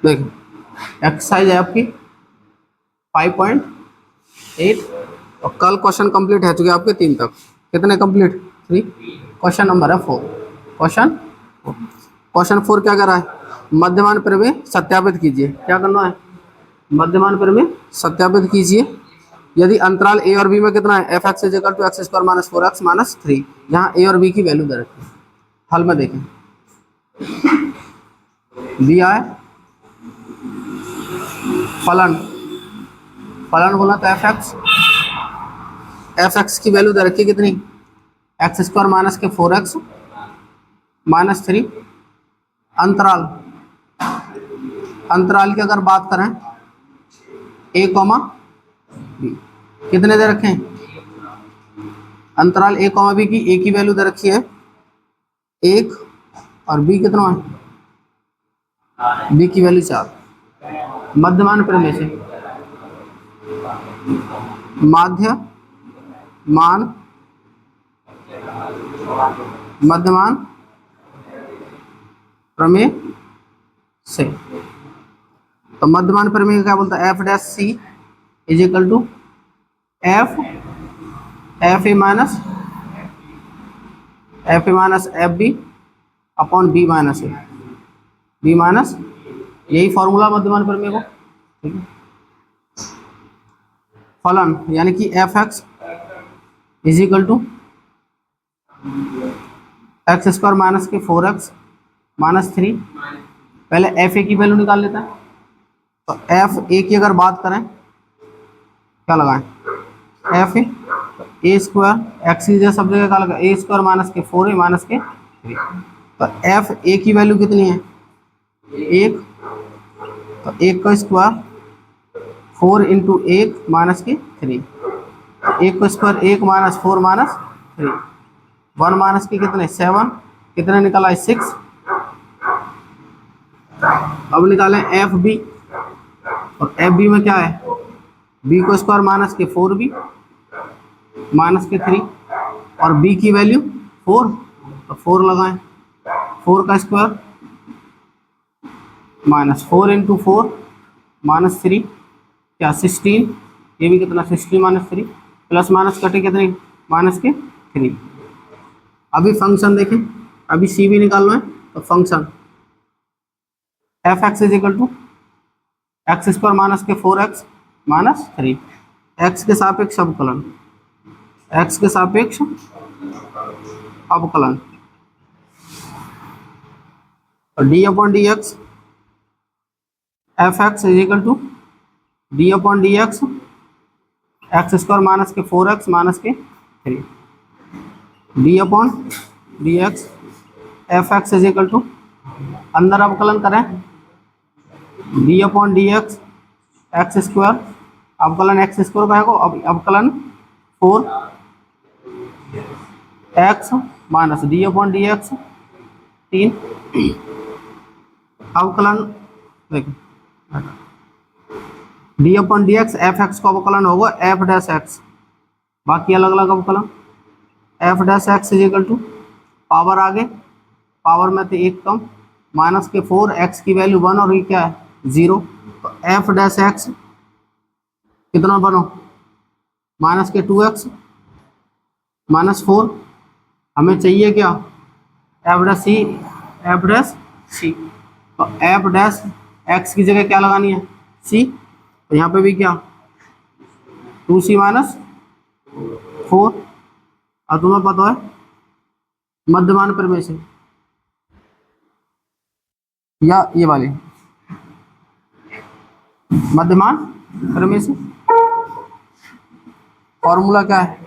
देखो एक्सरसाइज है आपकी 5.8 और कल क्वेश्चन कंप्लीट है चुके आपके 3 तक। कितने कंप्लीट? 3। क्वेश्चन नंबर है 4। क्वेश्चन 4 क्या कर रहा है? मध्यमान प्रमेय सत्यापित कीजिए। क्या करना है? मध्यमान प्रमेय सत्यापित कीजिए। यदि अंतराल ए और बी में कितना है? F x is equal to x square minus 4x minus 3। यहाँ ए और बी की वैल्यू दे रखी है। हल में देखें, दिया है फलन, फलन बोला तो एफ एक्स की वैल्यू दे रखी है कितनी? एक्स स्क्वायर माइनस के 4x माइनस 3। अंतराल, अंतराल की अगर बात करें ए कॉमा बी, कितने दे रखे हैं? अंतराल ए कॉमा बी की ए की वैल्यू दे रखी है 1 और बी कितना है? बी की वैल्यू 4। मध्यमान प्रमेय से मध्यमान प्रमेय से, तो मध्यमान प्रमेय क्या बोलता है? F dash C is equal to f a minus f b upon B minus a, b minus, यही फॉर्मूला मध्यमान प्रमेय को। ठीक है, फलन यानी कि f x is equal to x square minus के 4x माइनस 3। पहले एफ ए की वैल्यू निकाल लेते हैं। तो एफ ए की अगर बात करें, क्या लगाएं? एफ ए स्क्वायर एक्स की जगह सब जगह क्या लगा? ए स्क्वायर माइनस के 4a माइनस के 3। तो एफ ए की वैल्यू कितनी है? 1। तो 1 का स्क्वायर 4 इंटू 1 माइनस के 3। 1 का स्क्वायर 1 माइनस 4 माइनस 3। 1 माइनस के कितने? 7। कितने निकाला है? 6। अब निकालें एफ बी, और एफ बी में क्या है? बी को स्क्वायर माइनस के 4b माइनस के 3 और बी की वैल्यू 4, तो 4 लगाएं। 4 का स्क्वायर माइनस 4 इंटू 4 माइनस 3 क्या 16। ये भी कितना? 16 माइनस 3, प्लस माइनस कटे कितने? माइनस के 3। अभी फंक्शन देखें, अभी सी भी निकालना है। तो function f x is equal to x square minus के 4x माइनस 3, एक्स के सापेक्ष अवकलन, एक्स के सापेक्ष अवकलन, और d upon D x F x is equal to D upon D x x square minus के 4x माइनस के 3, d upon D x F x is equal to, अंदर अवकलन करें d upon D x x square, अवकलन x square का है, अब अवकलन 4x minus d upon D x 3, अवकलन देखो d upon D x F x का अवकलन होगा एफ डैश एक्स, बाकी अलग अलग अवकलन। F dash x is equal to power आगे, पावर में तो 1 कम, माइनस के 4 एक्स की वैल्यू 1 और ये क्या है 0। तो एफ डैश एक्स कितना बनो? माइनस के 2x माइनस 4। हमें चाहिए क्या? एफ डैश सी, एफ डैश सी। तो एफ डैश एक्स की जगह क्या लगानी है? सी। तो यहाँ पे भी क्या 2c माइनस 4। और तुम्हें पता है मध्यमान प्रमेय से, या ये वाली मध्यमान प्रमेय से फॉर्मूला क्या है?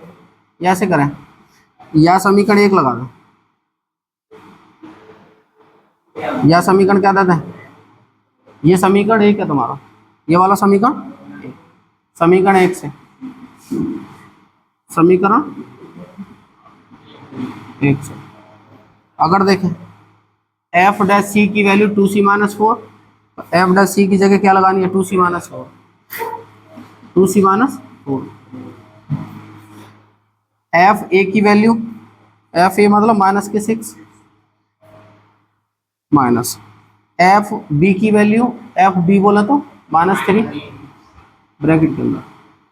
या ऐसे करें, या समीकरण 1 लगा दो, या समीकरण क्या देते हैं? ये समीकरण 1 है तुम्हारा, ये वाला समीकरण, समीकरण 1 से, समीकरण 1 से अगर देखें एफ डैश सी की वैल्यू 2c माइनस 4, तो एफ डैश सी की जगह क्या लगानी है? 2c minus 4, 2c minus 4। F A की वैल्यू, एफ ए मतलब माइनस के 6, माइनस एफ बी की वैल्यू, एफ बी बोला तो -3 ब्रैकेट के अंदर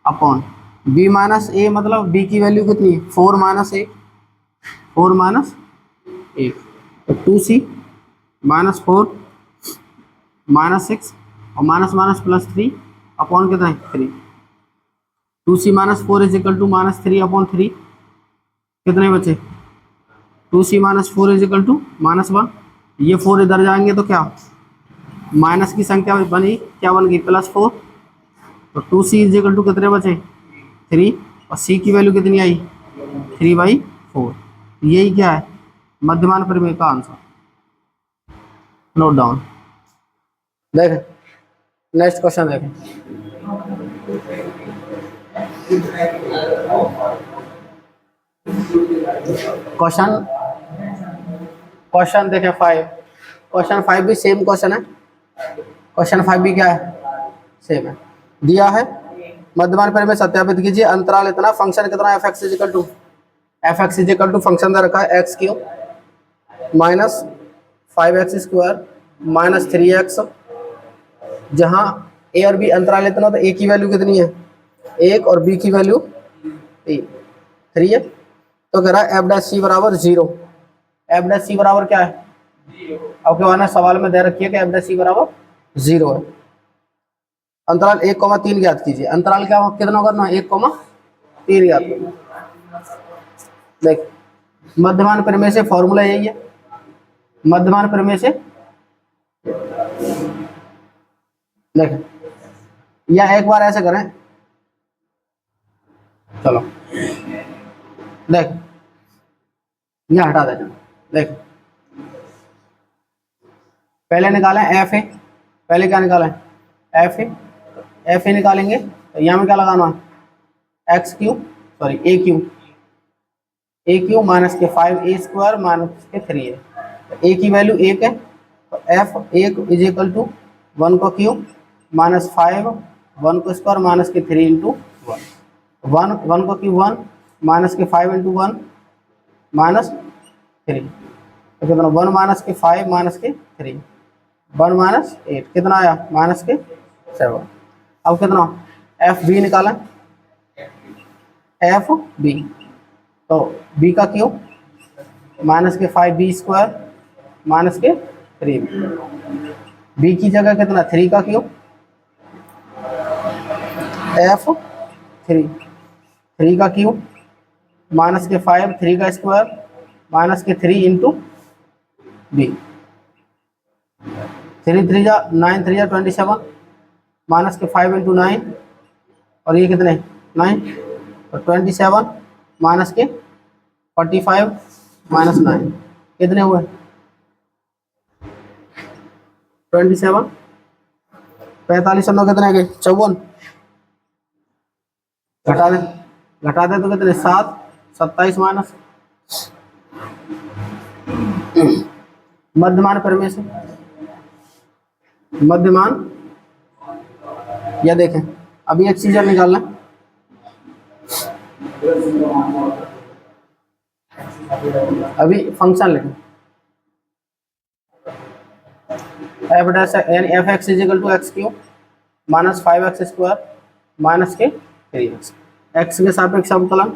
अपॉन बी माइनस ए, मतलब बी की वैल्यू कितनी, 4 माइनस ए, 4 माइनस ए, तो 2c -4 -6 और माइनस माइनस +3 अपॉन कितना है 3। 2c -4 is equal to -3 upon 3, कितने बचे 2c -4 इज इक्वल टू -1। ये 4 इधर जाएंगे तो क्या माइनस की संख्या बनी, क्या बन गई +4, तो 2c इज इक्वल टू कितने बचे 3 और c की वैल्यू कितनी आई 3/4। यही क्या है मध्यमान प्रमेय का आंसर। Note down. देखें नेक्स्ट क्वेश्चन देखें। क्वेश्चन क्वेश्चन देखें 5। क्वेश्चन 5 भी सेम क्वेश्चन है। क्वेश्चन 5 भी क्या है सेम है। दिया है मध्यमान प्रमेय सत्यापित कीजिए, अंतराल इतना, फंक्शन कितना f(x) is equal to function दे रखा है x³ -5x² -3x, जहां a और b अंतराल इतना, तो a की वैल्यू कितनी है 1 और b की वैल्यू 3 है। तो कह रहा है f' बराबर 0। f' बराबर क्या है, अब क्या ना सवाल में दे रखी है कि f' बराबर 0 है। अंतराल 1,3 ज्ञात कीजिए। अंतराल क्या कितना करना है 1,3 ज्ञात करना। देख मध्यमान प्रमेय से फॉर्मूला यही है, मध्यमान प्रमेय से देख, या एक बार ऐसे करें, चलो देख ये हटा देना। देख पहले निकालें एफ ए, पहले क्या निकालें एफ ए, एफ ए निकालेंगे तो यहाँ में क्या लगाना है ए क्यू माइनस के 5a² माइनस के 3 है। तो ए की वैल्यू 1 है, तो एफ 1 इज इक्वल टू 1 को क्यू -5 1 को स्क्वायर माइनस के 3 इंटू 1 1 को क्यू 1 माइनस के 5 इंटू 1 -3, तो कितना 1 माइनस के 5 माइनस के 3 1 माइनस 8 कितना आया माइनस के 7। अब कितना एफ बी निकालें, एफ बी तो बी का क्यू माइनस के 5b² माइनस के 3, बी की जगह कितना 3 का क्यू एफ 3 का क्यू माइनस के 5 3 का स्क्वायर माइनस के 3 इंटू बी, 3 3 जा 9 3 जा 27 माइनस के 5 इंटू 9 और ये कितने 9, तो 27 माइनस के 45 माइनस 9 कितने हुए 27, 45 और 9 कितने गए 54, घटा दे तो कितने 7 27 माइनस मध्यमान प्रमेय से मध्यमान, या देखें अभी एक चीज और निकालना, अभी फंक्शन लिखें f(x) is equal to x³ minus 5x² minus के 3x, x के सापेक्ष अवकलन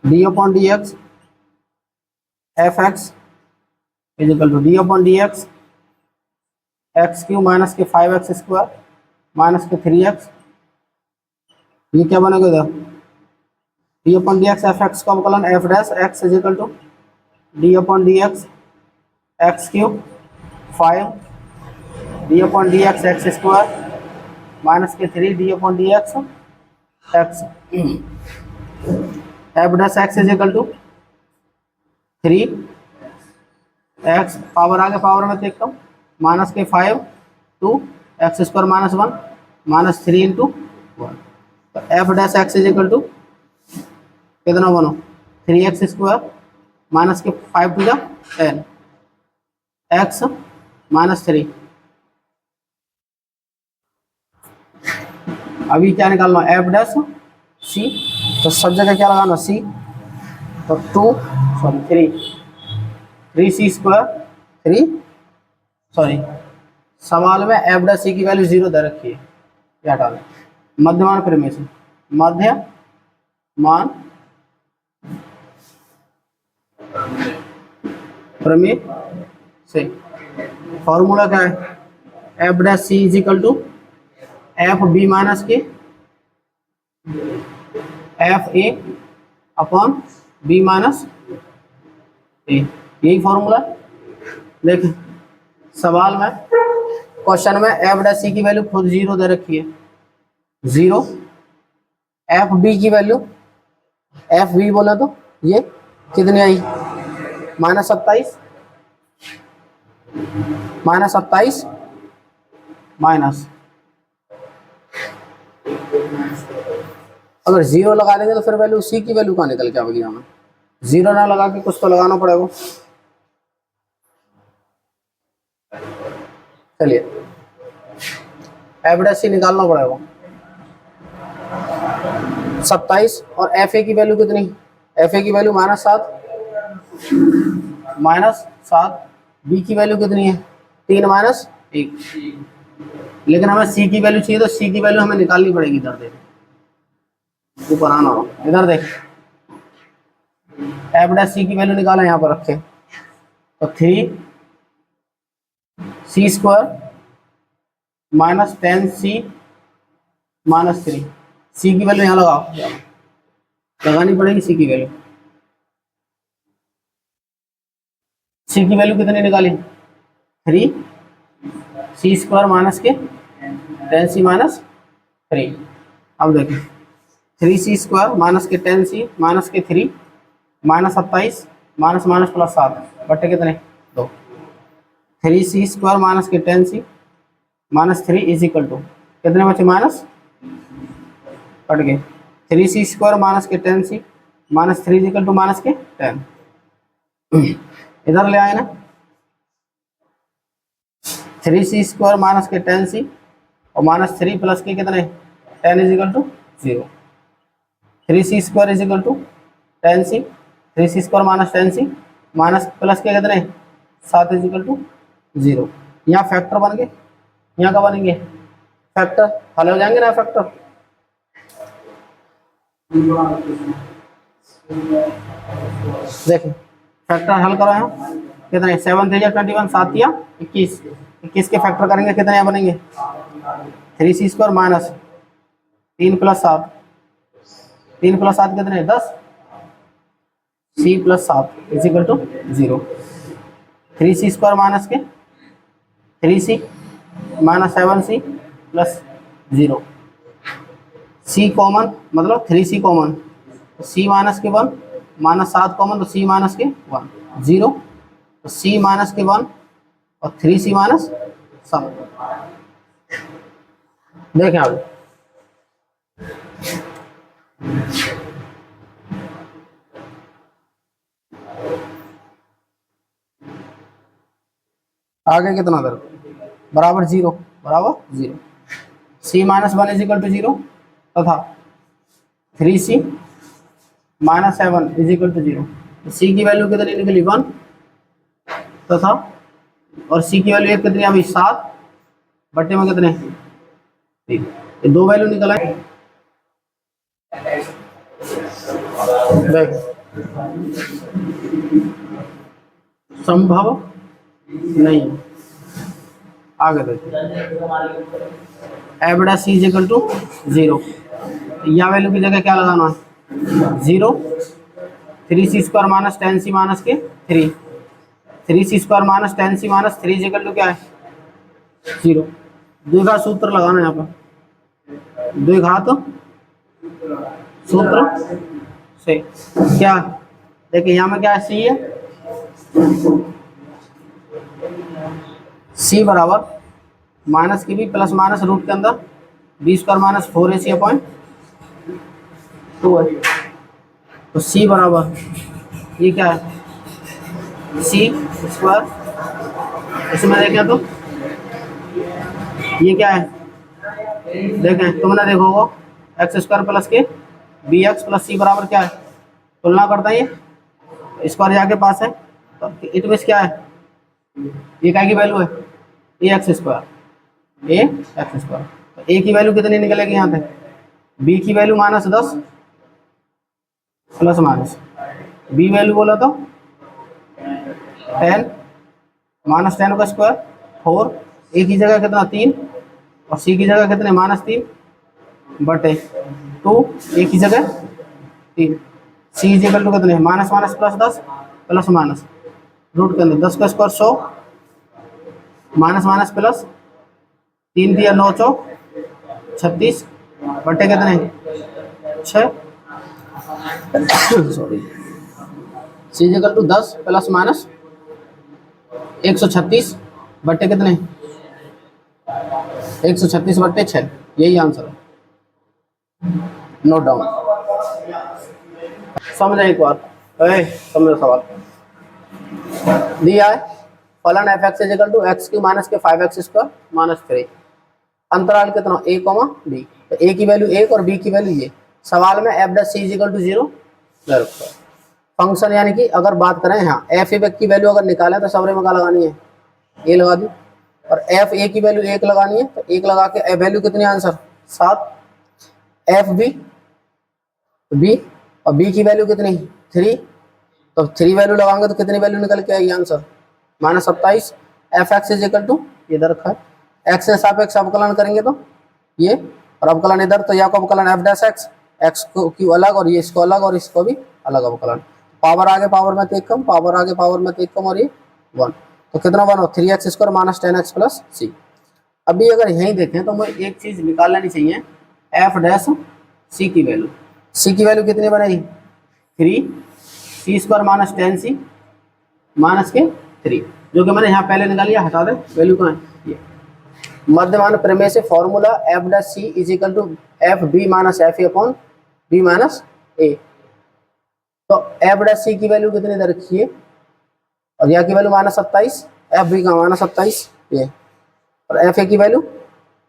d/dx f(x) is equal to d/dx x³ minus के 5x² माइनस के 3x, ये क्या बनेगा इधर d/dx f(x) का अवकलन f' is equal to d/dx x³ 5 d/dx x² minus के 3 d/dx x, f' is equal to 3 x power आगे पावर में देखता हूँ माइनस के 5 2 x² माइनस 1 माइनस 3 इंटू 1, तो f' इज इक्वल टू कितना बनो 3x² माइनस के 5 टू जा 10 x माइनस 3। अभी क्या निकालना f' c तो सब जगह क्या लगाना, सी, तो 2 सॉरी 3 3 c² 3 सॉरी सवाल में एफ डैश सी की वैल्यू 0 दे रखी है, क्या डालें, मध्यमान प्रमेय से, मध्यमान प्रमेय से फॉर्मूला क्या है, F dash C is equal to F B minus के F A upon B minus A, यही फॉर्मूला। देखें सवाल में, क्वेश्चन में एफ डैश सी की वैल्यू खुद 0 दे रखी है, 0, एफ बी की वैल्यू, एफ बी बोला तो ये कितनी आई, -27 माइनस, अगर 0 लगा देंगे तो फिर वैल्यू सी की वैल्यू कहाँ निकल के आएगी, हमें 0 ना लगा के कुछ तो लगाना पड़ेगा। चलिए एफ डैश सी निकालना पड़ेगा, 27 और एफ ए की वैल्यू कितनी, एफ ए की वैल्यू -7 बी की वैल्यू कितनी है 3 - 1, लेकिन हमें सी की वैल्यू चाहिए, तो सी की वैल्यू हमें निकालनी पड़ेगी। इधर देख, ऊपर आना हो, इधर देख, एफ डैश सी की वैल्यू निकाला, यहाँ पर रखे, तो 3 c² -10c -3, सी की वैल्यू यहाँ लगाओ, लगानी पड़ेगी सी की वैल्यू। सी की वैल्यू कितनी निकाली, 3 c² माइनस के 10c -3। अब देखिए 3c² माइनस के 10c माइनस के 3 -27 माइनस माइनस प्लस 7 बट्टे कितने 2, 3c² माइनस के 10c -3 इज इक्वल टू कितने बचे, माइनस कट गए, 3c² माइनस के 10c -3 is equal to minus के 10, इधर ले आए ना, 3c² माइनस के 10c और -3 प्लस के कितने 10 is equal to 0, 3c² is equal to 10c, 3c² minus 10c minus plus के कितने 7 इज इक्वल टू 0। यहाँ फैक्टर बन गए, यहाँ का बनेंगे फैक्टर, हल हो जाएंगे ना फैक्टर। देखिए फैक्टर हल करो, यहाँ कितने 7 3 21, 7 या 21, 21 के फैक्टर करेंगे कितने यहाँ बनेंगे, 3c² माइनस 3 + 7, 3 + 7 कितने 10, c + 7 is equal to 0, 3c² minus के 3c -7c + 0, c कॉमन मतलब 3c कॉमन, तो c माइनस के 1 -7 कॉमन, तो c माइनस के 1 0, तो c माइनस के 1 और 3c माइनस 7। देखें आगे, आगे कितना दर बराबर 0 बराबर 0, c -1 इज इक्वल टू 0 तथा 3c -7 is equal to 0, c की वैल्यू कितनी निकली 1 तथा और c की वैल्यू कितनी अभी 7 बट्टे में कितने 3, ये दो वैल्यू निकल आए। देख संभव नहीं, आगे देखिए f dash C is equal to 0, या वैल्यू की जगह क्या लगाना है 0, 3c² माइनस 10c माइनस के 3, 3c² minus 10c minus 3 is equal to क्या है 0। द्विघात सूत्र लगाना है यहाँ पर, द्विघात सूत्र से क्या, देखिए यहाँ में क्या सी है, सी बराबर माइनस की भी प्लस माइनस रूट के अंदर b² माइनस 4ac अपॉइंट 2 है, तो c बराबर ये क्या है c², इसमें देखें तो ये क्या है, देखें तुमने देखो वो x² प्लस के बी एक्स प्लस सी बराबर क्या है, तुलना करता है ये स्क्वायर जाके पास है, तो इट मीन्स क्या है, ये क्या की वैल्यू है, ए एक्स स्क्वायर, ए एक्स स्क्वायर। तो ए की वैल्यू कितनी निकलेगी यहाँ पे, बी की value -10 plus minus, b value बोला तो 10 -10 का स्क्वायर 4, ए की जगह कितना 3 और सी की जगह कितने -3 बटे 2, ए की जगह 3, सी इज इक्वल टू कितने minus minus plus 10 plus minus root के अंदर 10 का स्क्वायर 100 माइनस माइनस प्लस 3 दिया 9 चौक 36 बटे कितने 6 sorry, c is equal to 10 plus minus 136 बटे कितने 136 बटे 6, यही आंसर है। नोट डाउन, समझे एक बार, समझो सवाल दिया है फलन F x is equal to x की माइनस के 5x स्क्वायर माइनस 3, अंतराल कितना a कॉमा b, तो a की वैल्यू 1 और b की वैल्यू ये, सवाल में f dash c is equal to 0 रखा फंक्शन, यानी कि अगर बात करें यहाँ एफ की वैल्यू अगर निकालें तो सबरे में क्या लगानी है, a लगा दी, और एफ ए की वैल्यू 1 लगानी है, तो 1 लगा के वैल्यू कितनी आंसर 7, एफ बी और बी की वैल्यू कितनी 3, तो 3 वैल्यू लगाएंगे तो कितनी वैल्यू निकल के आएगी answer -27, f x is equal to इधर रखा है, एक्स से सापेक्ष अवकलन करेंगे तो ये, और अवकलन इधर, तो या को अवकलन एफ डैश एक्स, एक्स को क्यू अलग और ये इसको अलग और इसको भी अलग अवकलन, पावर आगे पावर में 1 कम, पावर आगे पावर में 1 कम और ये 1, तो कितना बनो 3x square minus 10x plus सी। अभी अगर यहीं देखें तो मैं एक चीज निकाल लेनी चाहिए, एफ डैश सी की वैल्यू, सी की वैल्यू कितनी बनेगी 3 सी स्क्वायर माइनस 10c माइनस के 3, जो कि मैंने यहाँ पहले निकाल लिया, हटा दे वैल्यू कहाँ है ये, मध्यमान प्रमेय से formula F dash C is equal to F B minus F A upon B minus A, तो एफ डैश सी की वैल्यू कितनी दे रखी है, और यहाँ की वैल्यू -27, एफ बी का -27 ये, और एफ ए की वैल्यू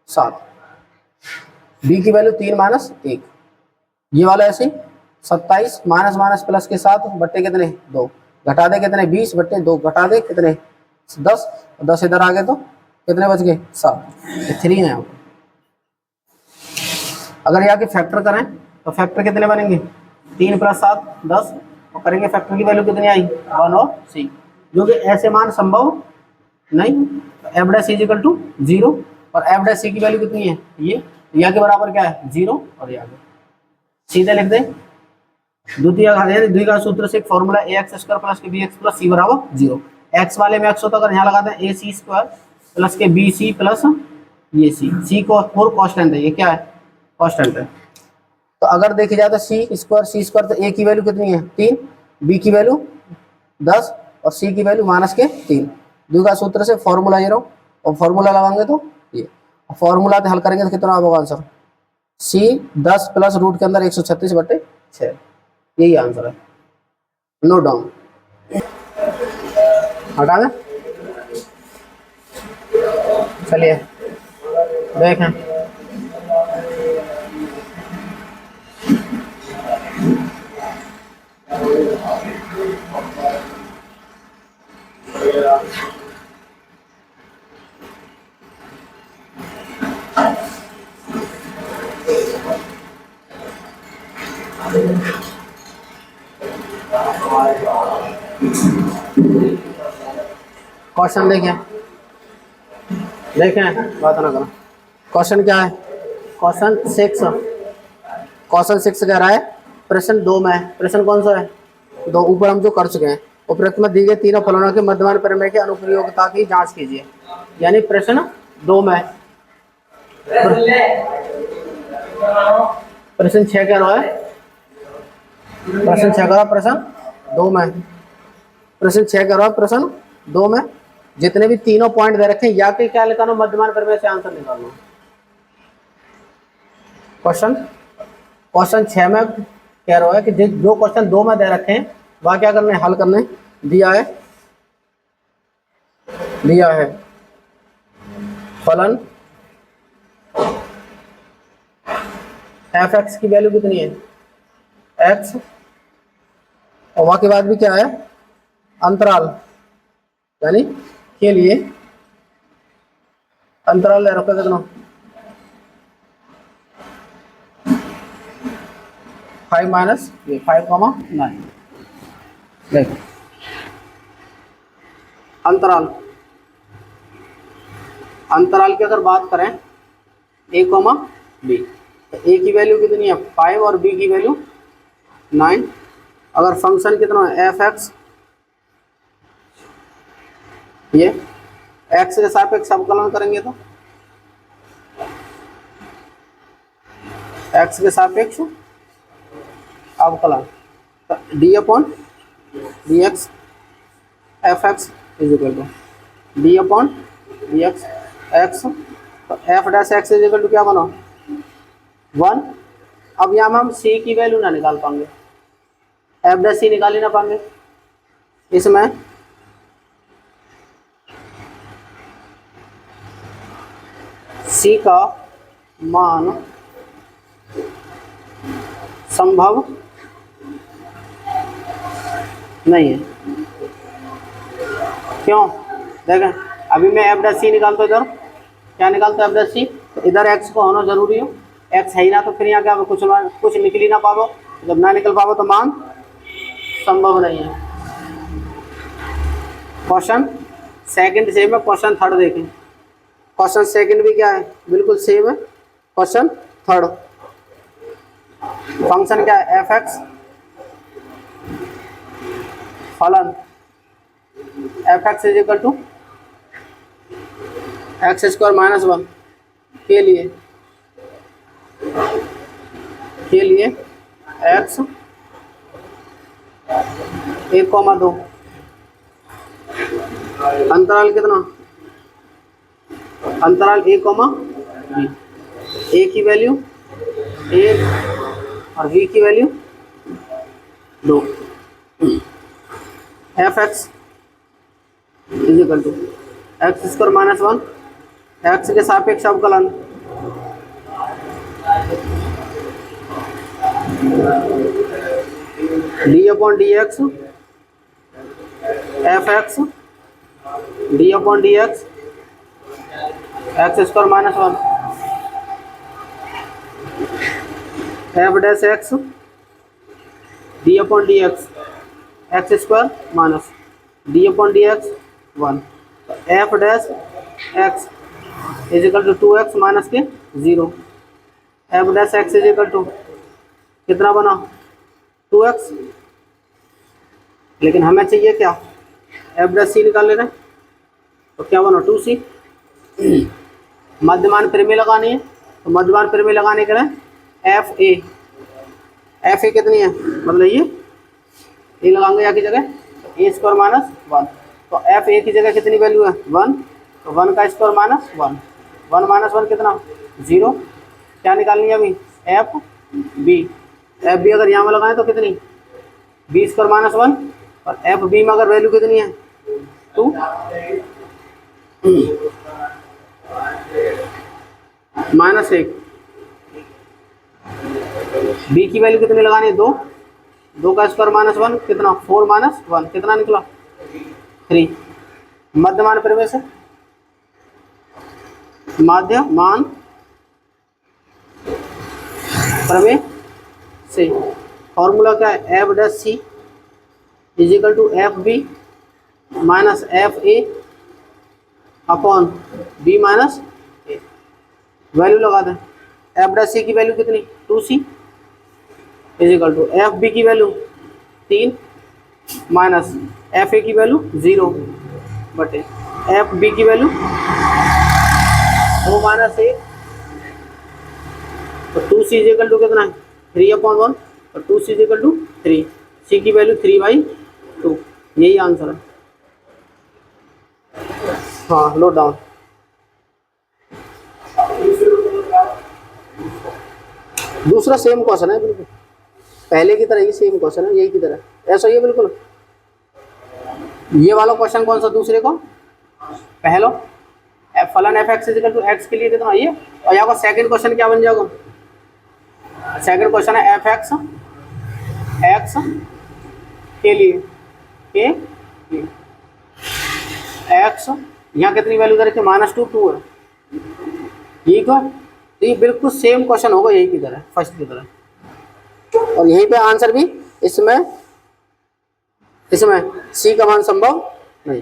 7, बी की वैल्यू 3 माइनस 1, ये वाला ऐसे 27 माइनस माइनस प्लस के 7 बट्टे कितने 2, घटा दे कितने 20 बट्टे 2 घटा दे कितने 10, 10 इधर आ गए तो कितने बच गए 7, 3 है यहाँ। अगर यहाँ के फैक्टर करें तो फैक्टर कितने बनेंगे 3 + 7 10, और करेंगे फैक्टर की वैल्यू कितनी आई 1 और c, जो कि ऐसे मान संभव नहीं, f dash is equal to 0 और एफ डैश सी की वैल्यू कितनी है ये, या के बराबर क्या है 0 और यहाँ सीधे लिख दें, द्वितीय का सूत्र से फॉर्मूला ए एक्स स्क्वायर प्लस के बी एक्स प्लस सी बराबर 0, एक्स वाले में एक्स होता अगर यहाँ लगाते हैं ए सी स्क्वायर प्लस के बी सी प्लस ये सी को 4 कांस्टेंट है, ये क्या है कांस्टेंट है, तो अगर देखी जाए तो सी स्क्वायर तो ए की वैल्यू कितनी है 3, बी की वैल्यू 10 और सी की वैल्यू -3, द्विघात सूत्र से फॉर्मूला ये रहो, और फॉर्मूला लगाएंगे तो ये, फॉर्मूला से हल करेंगे तो कितना होगा आंसर, सी 10 प्लस रूट के अंदर 136 बटे 6, यही आंसर है। नोट डाउन, हटा दें, चलिए देखें, क्वेश्चन देखें बात ना करो, क्वेश्चन क्या है, क्वेश्चन 6 कह रहा है प्रश्न 2 में, प्रश्न कौन सा है 2, ऊपर हम जो कर चुके हैं, उपरोक्त में दी गए तीनों फलनों के मध्यमान प्रमेय के अनुप्रयोगता की जांच कीजिए, यानी प्रश्न 2 में, प्रश्न 6 कह रहा है, प्रश्न 6 कह रहा प्रश्न 2 में, प्रश्न 6 कह रहा प्रश्न 2 में जितने भी तीनों पॉइंट दे रखे हैं या के क्या निकालो मध्यमान प्रमेय से आंसर निकालना। क्वेश्चन 6 में कह रहा है कि जो क्वेश्चन 2 में दे रखे हैं वह क्या करने हल करने दिया है फलन एफ एक्स की वैल्यू कितनी है एक्स और वहाँ के बाद भी क्या है अंतराल, यानी के लिए अंतराल ले रखा कितना 5 माइनस ये 5,9। देख अंतराल, अंतराल की अगर बात करें ए कॉमा बी, तो ए की वैल्यू कितनी है 5 और बी की वैल्यू 9। अगर फंक्शन कितना है एफ एक्स, ये एक्स के सापेक्ष अवकलन करेंगे तो एक्स के सापेक्ष अवकलन D upon D x F x is equal to D upon D x X, तो F dash x is equal to क्या बना 1। अब यहाँ में हम सी की वैल्यू ना निकाल पाएंगे, एफ डैश सी निकाल ही ना पाएंगे, इसमें सी का मान संभव नहीं है। क्यों? देखें अभी मैं एफ डैश सी निकालता हूँ, इधर क्या निकालता है एफ डैश सी, तो इधर एक्स को होना जरूरी हो, एक्स है ही ना, तो फिर यहाँ क्या कुछ निकल ही ना पाओ, जब ना निकल पाओ तो मान संभव नहीं है। क्वेश्चन सेकंड सेम है, क्वेश्चन थर्ड देखें। क्वेश्चन सेकंड भी क्या है बिल्कुल सेम है, क्वेश्चन थर्ड फंक्शन क्या है एफ एक्स फलन F x is equal to x square minus 1 के लिए एक्स 1,2 अंतराल कितना अंतराल ए कॉमा बी, ए की वैल्यू 1 और बी की value 2। F x is equal to x square minus 1 x के सापेक्ष अवकलन D upon D x F x d upon D x x square minus 1 f dash x d upon D x x square minus d upon D x 1, f dash x is equal to 2x minus के 0, f dash x is equal to कितना बना 2x, लेकिन हमें चाहिए क्या F dash सी निकाल ले रहे हैं, तो क्या बना 2c। मध्यमान परिमेय लगानी है, तो मध्यमान परिमेय लगाने के लिए एफ ए कितनी है, मतलब ये लगाएंगे या की जगह ए स्क्वायर माइनस 1, तो एफ ए की जगह कितनी वैल्यू है 1, तो 1 का स्क्वायर माइनस 1 माइनस 1 कितना 0। क्या निकालनी है अभी एफ बी अगर यहाँ में लगाएं तो कितनी बी स्क्वायर माइनस 1, और एफ बी में अगर वैल्यू कितनी है 2 माइनस 1, बी की वैल्यू कितनी लगानी है 2 का स्क्वायर माइनस 1 कितना 4 माइनस 1 कितना निकला 3। मध्यमान परिमेय से मध्यमान प्रमेय से फॉर्मूला क्या है F dash C is equal to F B minus F A upon B minus A. Value लगा दें, एफ डैश सी की वैल्यू कितनी 2c is equal to F B की वैल्यू 3 माइनस एफ ए की value 0 बटे F B की value 2 minus 1, तो 2c is equal to कितना है 3/1, और 2c is equal to 3, c की वैल्यू 3/2, यही आंसर है। हाँ नोट डाउन। दूसरा सेम क्वेश्चन है बिल्कुल पहले की तरह ही, सेम क्वेश्चन है यही की तरह ऐसा ही है बिल्कुल। ये वाला क्वेश्चन कौन सा दूसरे को पहलो एफ फलन F x equal to x के लिए कितना ये, और यहाँ का सेकंड क्वेश्चन क्या बन जाएगा, सेकंड क्वेश्चन है एफ एक्स एक्स के लिए एक्स यहाँ कितनी वैल्यू दे रखी है -2 2 है, ठीक है। तो ये बिल्कुल सेम क्वेश्चन होगा यही की तरह, फर्स्ट की तरह, और यहीं पे आंसर भी इसमें सी का मान संभव नहीं।